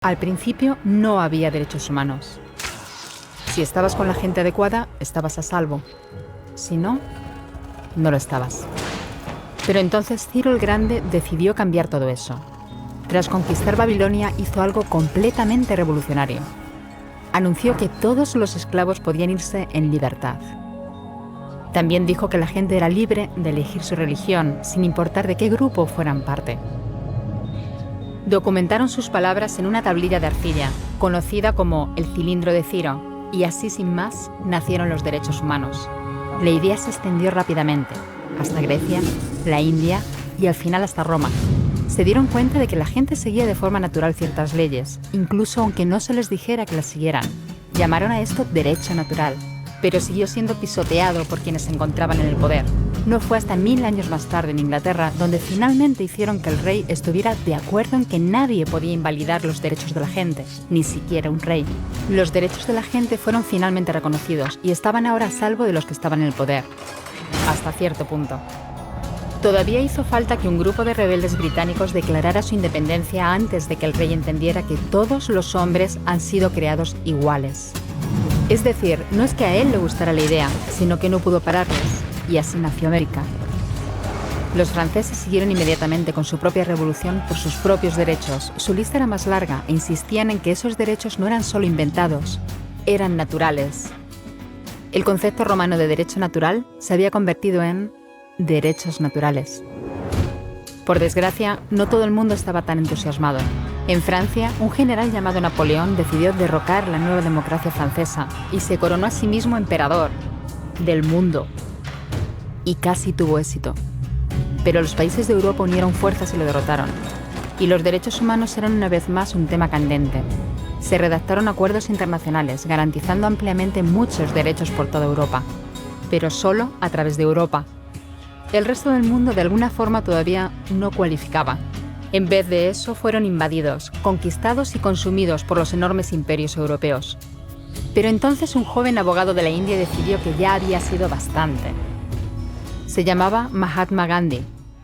Al principio no había derechos humanos. Si estabas con la gente adecuada, estabas a salvo. Si no, no lo estabas. Pero entonces Ciro el Grande decidió cambiar todo eso. Tras conquistar Babilonia, hizo algo completamente revolucionario. Anunció que todos los esclavos podían irse en libertad. También dijo que la gente era libre de elegir su religión, sin importar de qué grupo fueran parte. Documentaron sus palabras en una tablilla de arcilla, conocida como el cilindro de Ciro, y así sin más nacieron los derechos humanos. La idea se extendió rápidamente, hasta Grecia, la India y al final hasta Roma. Se dieron cuenta de que la gente seguía de forma natural ciertas leyes, incluso aunque no se les dijera que las siguieran. Llamaron a esto derecho natural, pero siguió siendo pisoteado por quienes se encontraban en el poder. No fue hasta 1000 años más tarde en Inglaterra donde finalmente hicieron que el rey estuviera de acuerdo en que nadie podía invalidar los derechos de la gente, ni siquiera un rey. Los derechos de la gente fueron finalmente reconocidos y estaban ahora a salvo de los que estaban en el poder. Hasta cierto punto. Todavía hizo falta que un grupo de rebeldes británicos declarara su independencia antes de que el rey entendiera que todos los hombres han sido creados iguales. Es decir, no es que a él le gustara la idea, sino que no pudo pararles, y así nació América. Los franceses siguieron inmediatamente con su propia revolución por sus propios derechos. Su lista era más larga e insistían en que esos derechos no eran solo inventados, eran naturales. El concepto romano de derecho natural se había convertido en derechos naturales. Por desgracia, no todo el mundo estaba tan entusiasmado. En Francia, un general llamado Napoleón decidió derrocar la nueva democracia francesa y se coronó a sí mismo emperador del mundo. Y casi tuvo éxito. Pero los países de Europa unieron fuerzas y lo derrotaron. Y los derechos humanos eran una vez más un tema candente. Se redactaron acuerdos internacionales garantizando ampliamente muchos derechos por toda Europa, pero solo a través de Europa. El resto del mundo de alguna forma todavía no cualificaba. En vez de eso fueron invadidos, conquistados y consumidos por los enormes imperios europeos. Pero entonces un joven abogado de la India decidió que ya había sido bastante. Se llamaba Mahatma Gandhi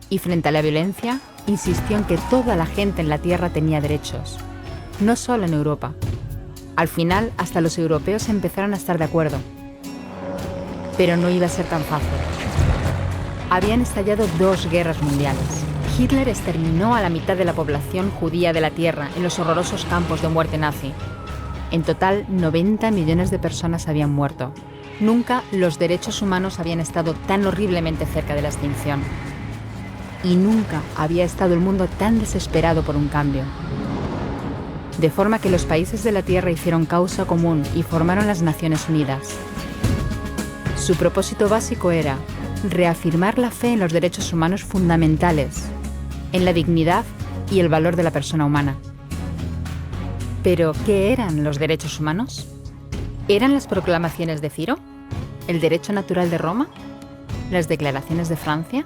y frente a la violencia insistió en que toda la gente en la tierra tenía derechos, no solo en Europa. Al final hasta los europeos empezaron a estar de acuerdo. Pero no iba a ser tan fácil. Habían estallado 2 guerras mundiales. Hitler exterminó a la mitad de la población judía de la Tierra en los horrorosos campos de muerte nazi. En total, 90 millones de personas habían muerto. Nunca los derechos humanos habían estado tan horriblemente cerca de la extinción. Y nunca había estado el mundo tan desesperado por un cambio. De forma que los países de la Tierra hicieron causa común y formaron las Naciones Unidas. Su propósito básico era reafirmar la fe en los derechos humanos fundamentales, en la dignidad y el valor de la persona humana. ¿Pero qué eran los derechos humanos? ¿Eran las proclamaciones de Ciro? ¿El derecho natural de Roma? ¿Las declaraciones de Francia?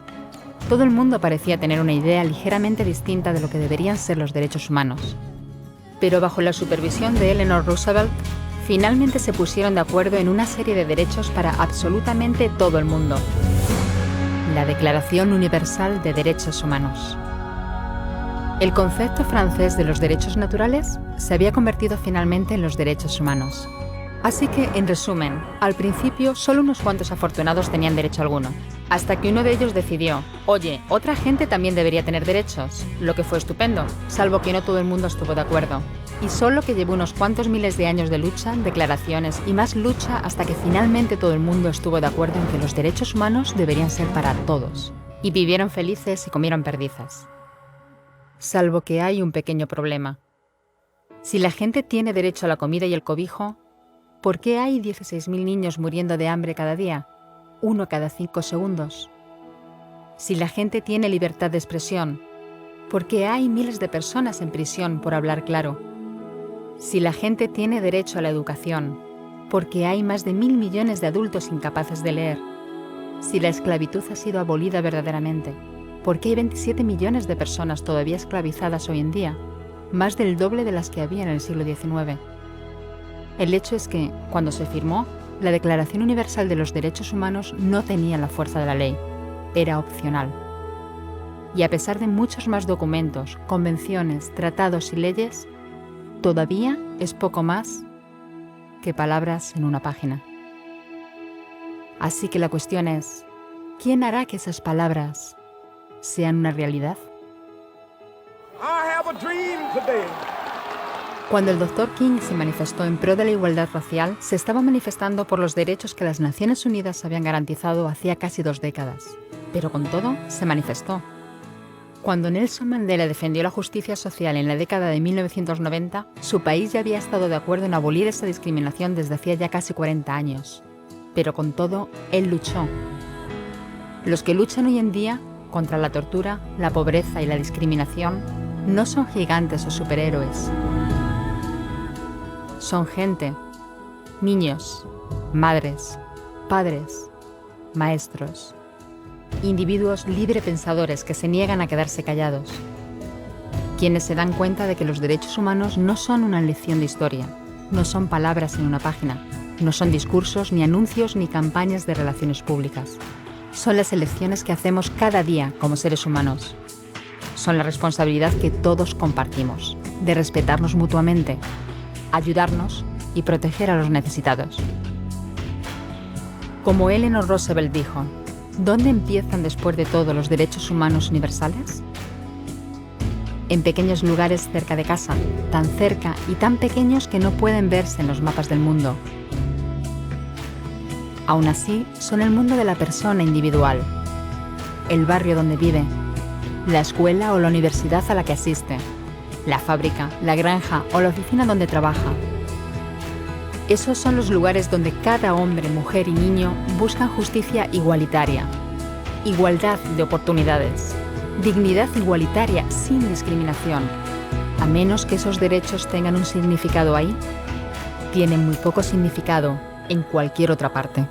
Todo el mundo parecía tener una idea ligeramente distinta de lo que deberían ser los derechos humanos. Pero bajo la supervisión de Eleanor Roosevelt, finalmente se pusieron de acuerdo en una serie de derechos para absolutamente todo el mundo. La Declaración Universal de Derechos Humanos. El concepto francés de los derechos naturales se había convertido finalmente en los derechos humanos. Así que, en resumen, al principio solo unos cuantos afortunados tenían derecho alguno, hasta que uno de ellos decidió, oye, otra gente también debería tener derechos, lo que fue estupendo, salvo que no todo el mundo estuvo de acuerdo. Y solo que llevó unos cuantos miles de años de lucha, declaraciones y más lucha hasta que finalmente todo el mundo estuvo de acuerdo en que los derechos humanos deberían ser para todos. Y vivieron felices y comieron perdices. Salvo que hay un pequeño problema. Si la gente tiene derecho a la comida y el cobijo, ¿por qué hay 16.000 niños muriendo de hambre cada día? 1 cada 5 segundos. Si la gente tiene libertad de expresión, ¿por qué hay miles de personas en prisión por hablar claro? Si la gente tiene derecho a la educación, ¿por qué hay más de 1.000 millones de adultos incapaces de leer? Si la esclavitud ha sido abolida verdaderamente, ¿por qué hay 27 millones de personas todavía esclavizadas hoy en día? Más del doble de las que había en el siglo XIX. El hecho es que, cuando se firmó, la Declaración Universal de los Derechos Humanos no tenía la fuerza de la ley, era opcional. Y a pesar de muchos más documentos, convenciones, tratados y leyes, todavía es poco más que palabras en una página. Así que la cuestión es, ¿quién hará que esas palabras sean una realidad? I have a dream today. Cuando el Dr. King se manifestó en pro de la igualdad racial, se estaba manifestando por los derechos que las Naciones Unidas habían garantizado hacía casi 2 décadas. Pero con todo, se manifestó. Cuando Nelson Mandela defendió la justicia social en la década de 1990, su país ya había estado de acuerdo en abolir esa discriminación desde hacía ya casi 40 años. Pero con todo, él luchó. Los que luchan hoy en día contra la tortura, la pobreza y la discriminación no son gigantes o superhéroes. Son gente, niños, madres, padres, maestros, individuos librepensadores que se niegan a quedarse callados, quienes se dan cuenta de que los derechos humanos no son una lección de historia, no son palabras en una página, no son discursos, ni anuncios, ni campañas de relaciones públicas. Son las elecciones que hacemos cada día como seres humanos. Son la responsabilidad que todos compartimos, de respetarnos mutuamente, ayudarnos y proteger a los necesitados. Como Eleanor Roosevelt dijo, ¿dónde empiezan después de todo los derechos humanos universales? En pequeños lugares cerca de casa, tan cerca y tan pequeños que no pueden verse en los mapas del mundo. Aún así, son el mundo de la persona individual, el barrio donde vive, la escuela o la universidad a la que asiste, la fábrica, la granja o la oficina donde trabaja. Esos son los lugares donde cada hombre, mujer y niño buscan justicia igualitaria, igualdad de oportunidades, dignidad igualitaria sin discriminación. A menos que esos derechos tengan un significado ahí, tienen muy poco significado en cualquier otra parte.